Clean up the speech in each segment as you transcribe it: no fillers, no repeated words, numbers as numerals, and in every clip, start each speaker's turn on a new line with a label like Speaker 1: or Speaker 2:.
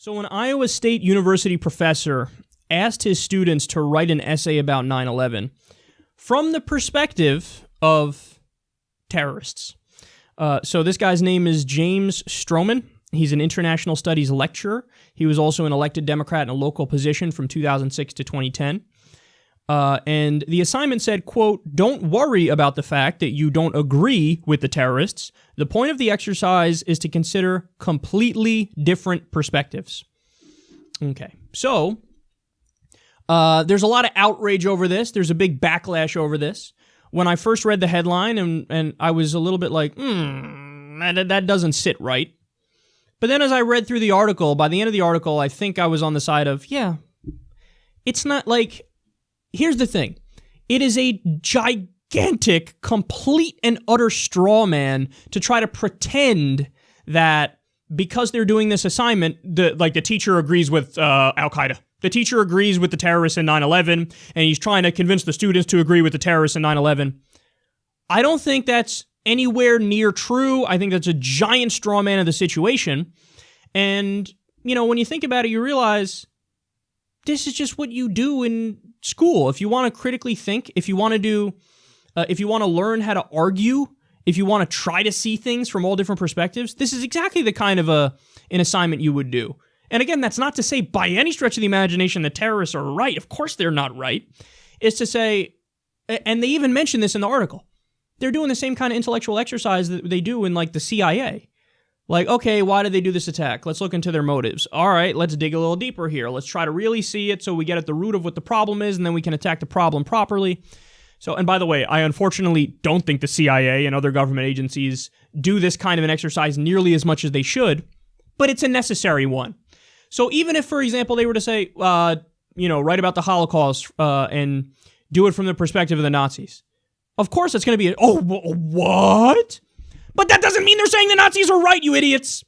Speaker 1: So an Iowa State University professor asked his students to write an essay about 9/11 from the perspective of terrorists. So this guy's name is James Strohman. He's an international studies lecturer. He was also an elected Democrat in a local position from 2006 to 2010. And the assignment said, quote, "Don't worry about the fact that you don't agree with the terrorists. The point of the exercise is to consider completely different perspectives." Okay, so there's a lot of outrage over this. There's a big backlash over this. When I first read the headline, and I was a little bit like, that doesn't sit right. But then as I read through the article, by the end of the article, I think I was on the side of, yeah, it's not like... Here's the thing. It is a gigantic, complete and utter straw man to try to pretend that because they're doing this assignment, the teacher agrees with Al-Qaeda. The teacher agrees with the terrorists in 9/11, and he's trying to convince the students to agree with the terrorists in 9/11. I don't think that's anywhere near true. I think that's a giant straw man of the situation. And, you know, when you think about it, you realize this is just what you do in school. If you want to critically think, if you want to learn how to argue, if you want to try to see things from all different perspectives, this is exactly the kind of an assignment you would do. And again, that's not to say by any stretch of the imagination that terrorists are right. Of course they're not right. It's to say, and they even mention this in the article, they're doing the same kind of intellectual exercise that they do in like the CIA. Like, okay, why did they do this attack? Let's look into their motives. All right, let's dig a little deeper here. Let's try to really see it so we get at the root of what the problem is, and then we can attack the problem properly. So, and by the way, I unfortunately don't think the CIA and other government agencies do this kind of an exercise nearly as much as they should, but it's a necessary one. So even if, for example, they were to say, write about the Holocaust and do it from the perspective of the Nazis, of course it's going to be, what? But that doesn't mean they're saying the Nazis are right, you idiots.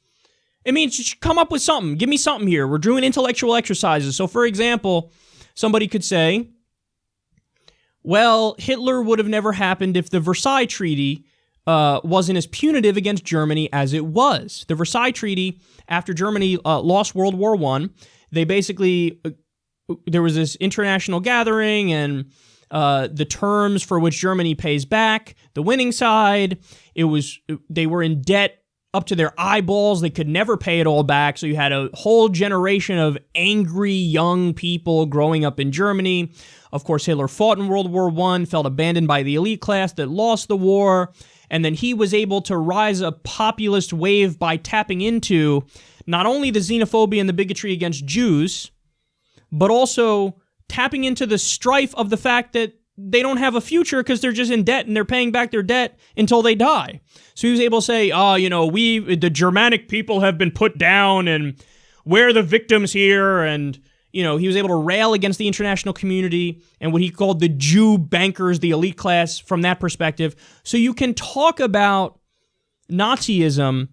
Speaker 1: It means you should come up with something. Give me something here. We're doing intellectual exercises. So, for example, somebody could say, well, Hitler would have never happened if the Versailles Treaty wasn't as punitive against Germany as it was. The Versailles Treaty, after Germany lost World War I, they basically, there was this international gathering and the terms for which Germany pays back the winning side. They were in debt up to their eyeballs. They could never pay it all back. So you had a whole generation of angry young people growing up in Germany. Of course, Hitler fought in World War I, felt abandoned by the elite class that lost the war. And then he was able to rise a populist wave by tapping into not only the xenophobia and the bigotry against Jews, but also tapping into the strife of the fact that they don't have a future because they're just in debt and they're paying back their debt until they die. So he was able to say, the Germanic people have been put down and we're the victims here. And, he was able to rail against the international community and what he called the Jew bankers, the elite class, from that perspective. So you can talk about Nazism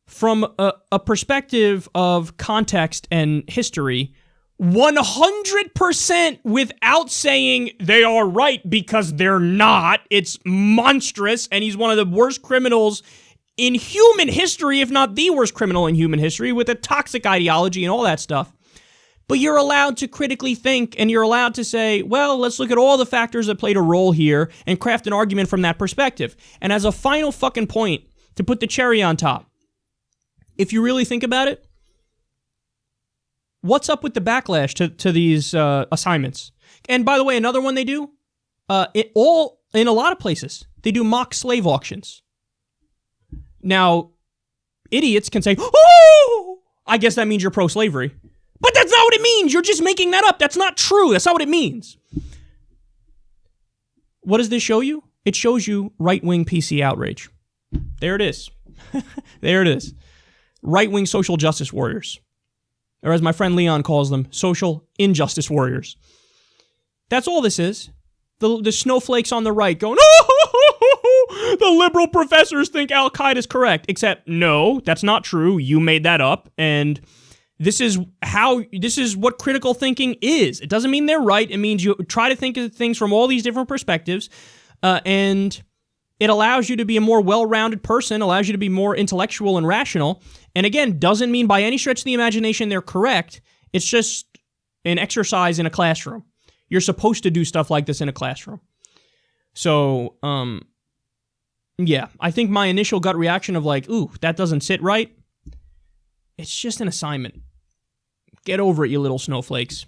Speaker 1: from a perspective of context and history 100% without saying they are right, because they're not. It's monstrous, and he's one of the worst criminals in human history, if not the worst criminal in human history, with a toxic ideology and all that stuff. But you're allowed to critically think, and you're allowed to say, well, let's look at all the factors that played a role here and craft an argument from that perspective. And as a final fucking point, to put the cherry on top, if you really think about it, what's up with the backlash to these assignments? And by the way, another one they do, in a lot of places, they do mock slave auctions. Now, idiots can say, oh, I guess that means you're pro-slavery. But that's not what it means. You're just making that up. That's not true. That's not what it means. What does this show you? It shows you right-wing PC outrage. There it is. There it is. Right-wing social justice warriors. Or as my friend Leon calls them, social injustice warriors. That's all this is. The snowflakes on the right going, oh, the liberal professors think Al-Qaeda is correct. Except, no, that's not true. You made that up. And this is what critical thinking is. It doesn't mean they're right. It means you try to think of things from all these different perspectives. And It allows you to be a more well-rounded person, allows you to be more intellectual and rational. And again, doesn't mean by any stretch of the imagination they're correct. It's just an exercise in a classroom. You're supposed to do stuff like this in a classroom. So, yeah, I think my initial gut reaction of like, ooh, that doesn't sit right, it's just an assignment. Get over it, you little snowflakes.